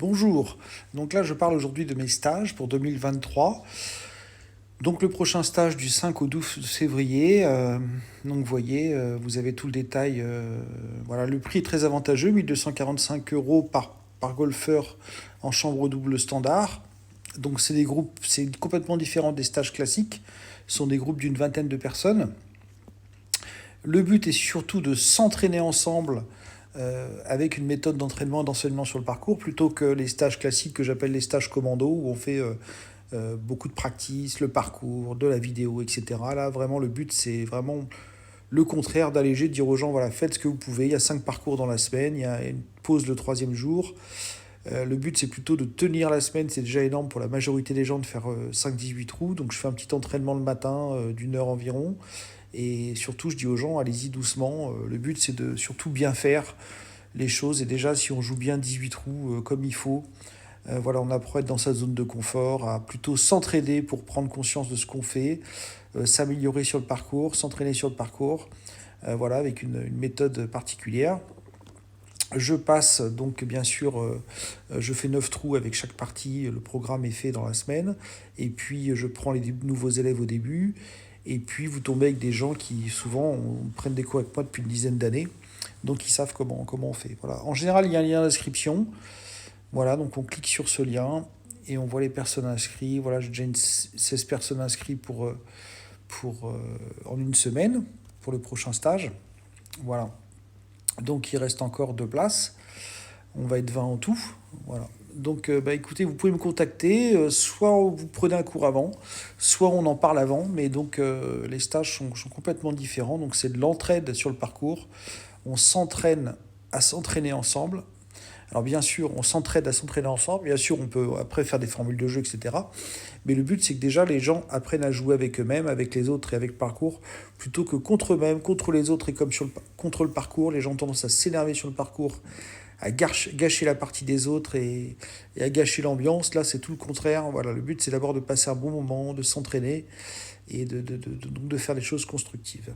Bonjour, donc là je parle aujourd'hui de mes stages pour 2023. Donc le prochain stage du 5 au 12 février, donc vous voyez, vous avez tout le détail. Voilà, le prix est très avantageux, 1245 € par golfeur en chambre double standard. Donc c'est des groupes, c'est complètement différent des stages classiques. Ce sont des groupes d'une vingtaine de personnes. Le but est surtout de s'entraîner ensemble avec une méthode d'entraînement et d'enseignement sur le parcours, plutôt que les stages classiques que j'appelle les stages commando, où on fait beaucoup de practice, le parcours, de la vidéo, etc. Là, vraiment, le but, c'est vraiment le contraire, d'alléger, de dire aux gens, voilà, faites ce que vous pouvez. Il y a 5 parcours dans la semaine, il y a une pause le troisième jour. Le but, c'est plutôt de tenir la semaine. C'est déjà énorme pour la majorité des gens de faire 5-18 trous. Donc, je fais un petit entraînement le matin d'une heure environ. Et surtout, je dis aux gens, allez-y doucement. Le but, c'est de surtout bien faire les choses. Et déjà, si on joue bien 18 trous comme il faut, voilà, on apprend à être dans sa zone de confort, à plutôt s'entraider pour prendre conscience de ce qu'on fait, s'améliorer sur le parcours, s'entraîner sur le parcours, voilà, avec une méthode particulière. Je passe donc bien sûr, je fais 9 trous avec chaque partie, le programme est fait dans la semaine, et puis je prends les nouveaux élèves au début, et puis vous tombez avec des gens qui souvent prennent des cours avec moi depuis une dizaine d'années, donc ils savent comment on fait. Voilà. En général, il y a un lien d'inscription, voilà, donc on clique sur ce lien, et on voit les personnes inscrites. Voilà, j'ai déjà 16 personnes inscrites en une semaine, pour le prochain stage. Voilà. Donc il reste encore 2 places. On va être 20 en tout. Voilà. Donc écoutez, vous pouvez me contacter. Soit vous prenez un cours avant, soit on en parle avant. Mais donc les stages sont complètement différents. Donc c'est de l'entraide sur le parcours. On s'entraîne à s'entraîner ensemble. Alors bien sûr, on s'entraide à s'entraîner ensemble. Bien sûr, on peut après faire des formules de jeu, etc. Mais le but, c'est que déjà les gens apprennent à jouer avec eux-mêmes, avec les autres et avec le parcours, plutôt que contre eux-mêmes, contre les autres et comme contre le parcours. Les gens ont tendance à s'énerver sur le parcours, à gâcher la partie des autres et à gâcher l'ambiance. Là, c'est tout le contraire. Voilà, le but, c'est d'abord de passer un bon moment, de s'entraîner et de faire des choses constructives.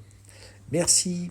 Merci.